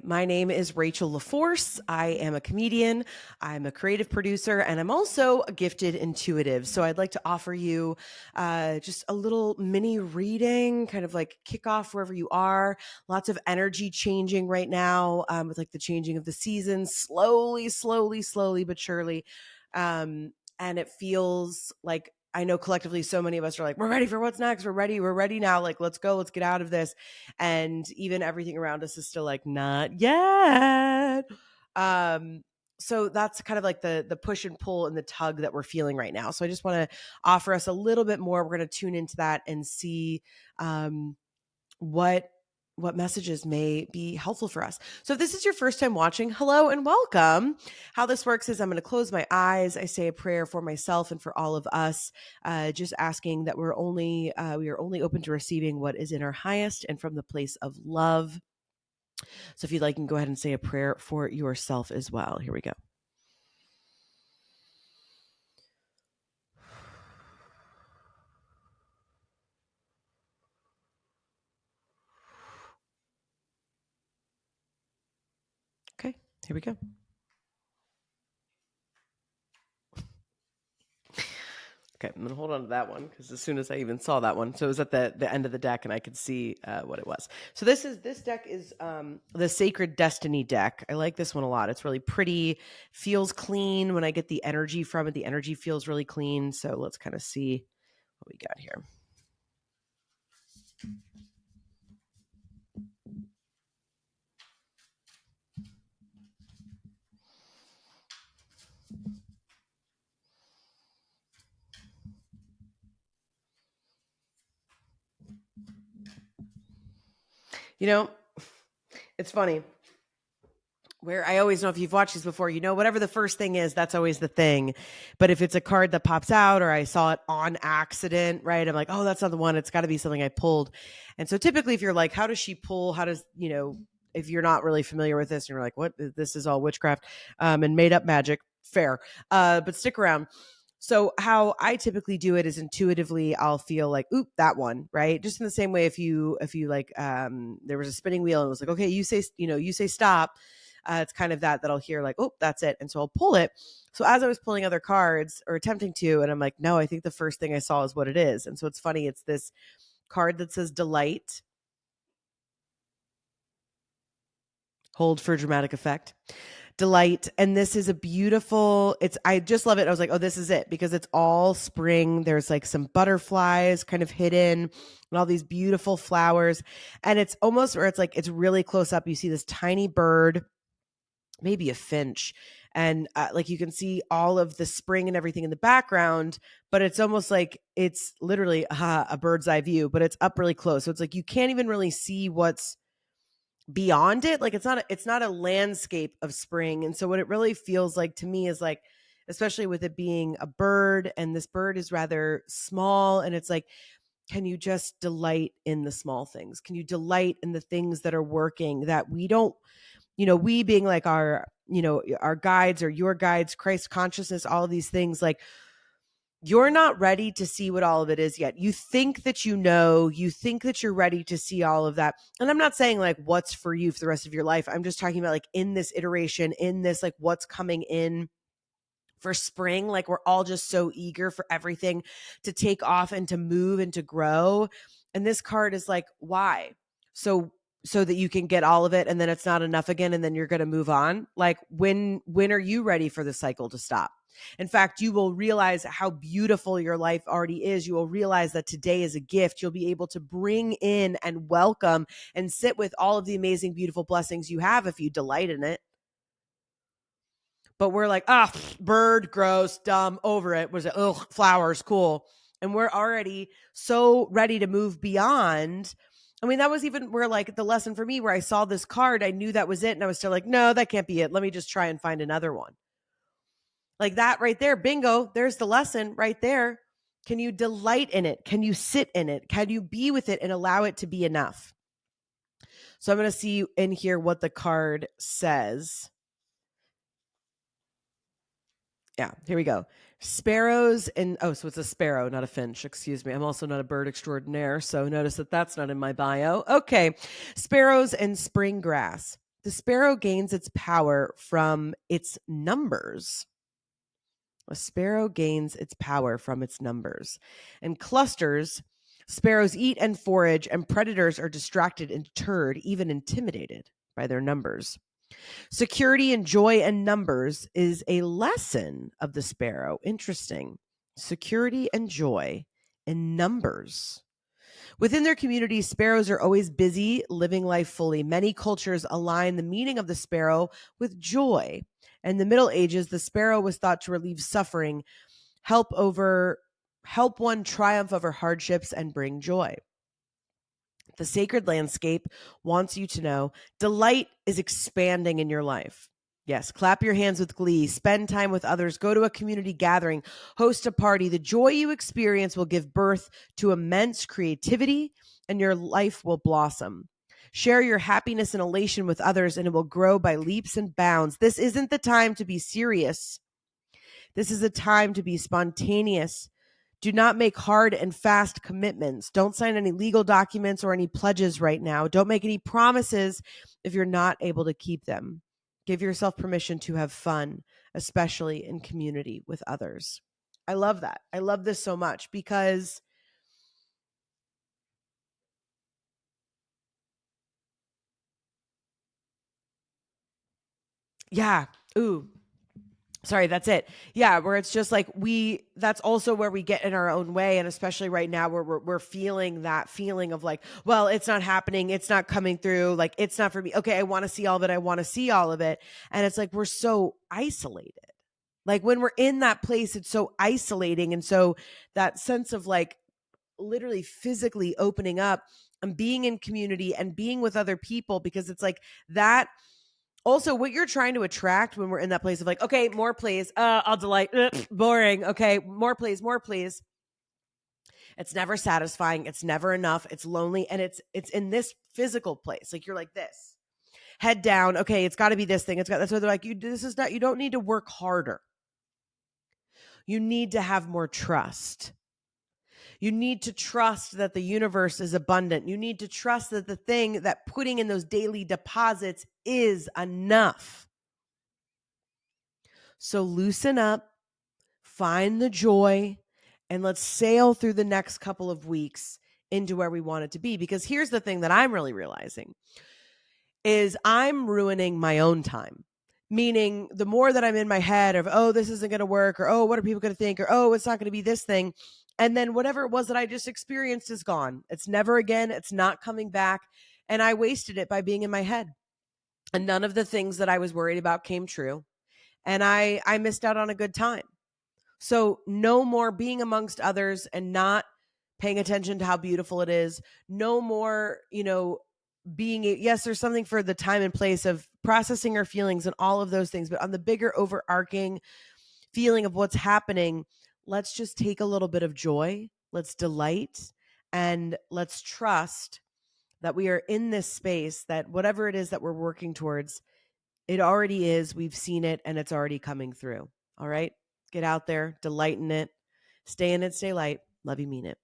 My name is Rachel LaForce. I am a comedian, I'm a creative producer, and I'm also a gifted intuitive. So I'd like to offer you just a little mini reading, kind of like kick off wherever you are. Lots of energy changing right now with like the changing of the seasons, slowly, but surely. And it feels like I know collectively so many of us are like, we're ready for what's next. We're ready now. Like, let's go, let's get out of this. And even everything around us is still like, not yet. Um, so that's kind of like the push and pull and the tug that we're feeling right now. So I just want to offer us a little bit more. We're going to tune into that and see what messages may be helpful for us. So if this is your first time watching, hello and welcome. How this works is I'm going to close my eyes. I say a prayer for myself and for all of us, just asking that we are only open to receiving what is in our highest and from the place of love. So if you'd like, you can go ahead and say a prayer for yourself as well. Here we go. Okay, here we go. Okay, I'm gonna hold on to that one because as soon as I even saw that one, so it was at the end of the deck and I could see what it was. So this deck is the Sacred Destiny deck. I like this one a lot. It's really pretty, feels clean when I get the energy from it. The energy feels really clean. So let's kind of see what we got here. You know, it's funny. Where I always know, if you've watched this before, you know, whatever the first thing is, that's always the thing. But if it's a card that pops out or I saw it on accident, right? I'm like, oh, that's not the one. It's got to be something I pulled. And so typically if you're like, how does she pull? How does, you know, if you're not really familiar with this and you're like, what, this is all witchcraft and made up magic, fair. But stick around. So how I typically do it is intuitively I'll feel like, oop, that one, right? Just in the same way if you like there was a spinning wheel and it was like, okay, you say stop. It's kind of that I'll hear like, oh, that's it. And so I'll pull it. So as I was pulling other cards or attempting to, and I'm like, no, I think the first thing I saw is what it is. And so it's funny. It's this card that says delight. Hold for dramatic effect. Delight. And this is a beautiful, I just love it. I was like, oh, this is it because it's all spring. There's like some butterflies kind of hidden and all these beautiful flowers. And it's almost where it's like, it's really close up. You see this tiny bird, maybe a finch, and like you can see all of the spring and everything in the background, but it's almost like it's literally a bird's eye view, but it's up really close. So it's like you can't even really see what's beyond it. Like it's not a landscape of spring. And so what it really feels like to me is like, especially with it being a bird, and this bird is rather small, and it's like, can you just delight in the small things? Can you delight in the things that are working that we don't, we being like our guides or your guides, Christ consciousness, all of these things, like you're not ready to see what all of it is yet. You think that you think that you're ready to see all of that. And I'm not saying like what's for you for the rest of your life. I'm just talking about like in this iteration, in this, like what's coming in for spring. Like we're all just so eager for everything to take off and to move and to grow. And this card is like, why? So that you can get all of it and then it's not enough again and then you're going to move on. Like when are you ready for the cycle to stop? In fact, you will realize how beautiful your life already is. You will realize that today is a gift. You'll be able to bring in and welcome and sit with all of the amazing, beautiful blessings you have if you delight in it. But we're like, bird, gross, dumb, over it. Was it? Ugh, flowers, cool. And we're already so ready to move beyond. I mean, that was even where like the lesson for me, where I saw this card, I knew that was it. And I was still like, no, that can't be it. Let me just try and find another one. Like that right there, bingo, there's the lesson right there. Can you delight in it? Can you sit in it? Can you be with it and allow it to be enough? So I'm going to see in here what the card says. Yeah, here we go. Sparrows and, so it's a sparrow, not a finch. Excuse me. I'm also not a bird extraordinaire, so notice that that's not in my bio. Okay. Sparrows and spring grass. The sparrow gains its power from its numbers. A sparrow gains its power from its numbers. In clusters, sparrows eat and forage, and predators are distracted and deterred, even intimidated by their numbers. Security and joy in numbers is a lesson of the sparrow. Interesting. Security and joy in numbers. Within their communities, sparrows are always busy, living life fully. Many cultures align the meaning of the sparrow with joy. In the Middle Ages, the sparrow was thought to relieve suffering, help one triumph over hardships, and bring joy. The sacred landscape wants you to know delight is expanding in your life. Yes, clap your hands with glee, spend time with others, go to a community gathering, host a party. The joy you experience will give birth to immense creativity, and your life will blossom. Share your happiness and elation with others, and it will grow by leaps and bounds. This isn't the time to be serious. This is a time to be spontaneous. Do not make hard and fast commitments. Don't sign any legal documents or any pledges right now. Don't make any promises if you're not able to keep them. Give yourself permission to have fun, especially in community with others. I love that. I love this so much because, yeah, ooh, sorry, that's it. Yeah, where it's just like that's also where we get in our own way. And especially right now where we're feeling that feeling of like, well, it's not happening. It's not coming through. Like, it's not for me. Okay, I want to see all of it. I want to see all of it. And it's like, we're so isolated. Like when we're in that place, it's so isolating. And so that sense of like literally physically opening up and being in community and being with other people, because it's like that. Also, what you're trying to attract when we're in that place of like, okay, more please, I'll delight, boring, okay, more please. It's never satisfying. It's never enough. It's lonely, and it's in this physical place. Like you're like this, head down. Okay, it's got to be this thing. That's why they're like, this is not. You don't need to work harder. You need to have more trust. You need to trust that the universe is abundant. You need to trust that the thing that putting in those daily deposits is enough. So loosen up, find the joy, and let's sail through the next couple of weeks into where we want it to be. Because here's the thing that I'm really realizing is I'm ruining my own time. Meaning the more that I'm in my head of, oh, this isn't going to work, or, oh, what are people going to think, or, oh, it's not going to be this thing. And then whatever it was that I just experienced is gone. It's never again. It's not coming back. And I wasted it by being in my head. And none of the things that I was worried about came true. And I missed out on a good time. So no more being amongst others and not paying attention to how beautiful it is. No more, being, yes, there's something for the time and place of processing our feelings and all of those things. But on the bigger overarching feeling of what's happening, let's just take a little bit of joy. Let's delight and let's trust that we are in this space, that whatever it is that we're working towards, it already is. We've seen it and it's already coming through. All right. Get out there, delight in it, stay in it, stay light. Love you, mean it.